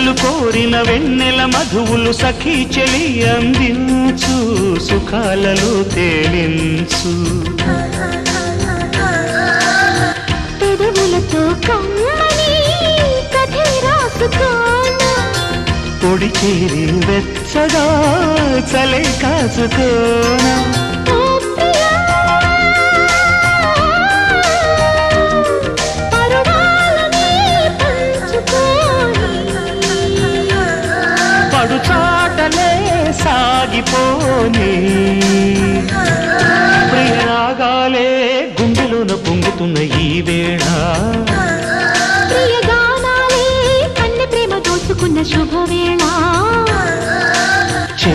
మనసులు కోరిన వెన్నెల మధువులు సఖీ చెలి అందించు సుఖాలలో తేలించు పెదవులతో కమ్మని కథ రాసుకోనా పొడి చేరి వెచ్చగా చలే కాచుకోనా పడుచాటలే సాగిపోని ప్రియరాగాలే గుండెలోన పొంగుతున్న ఈ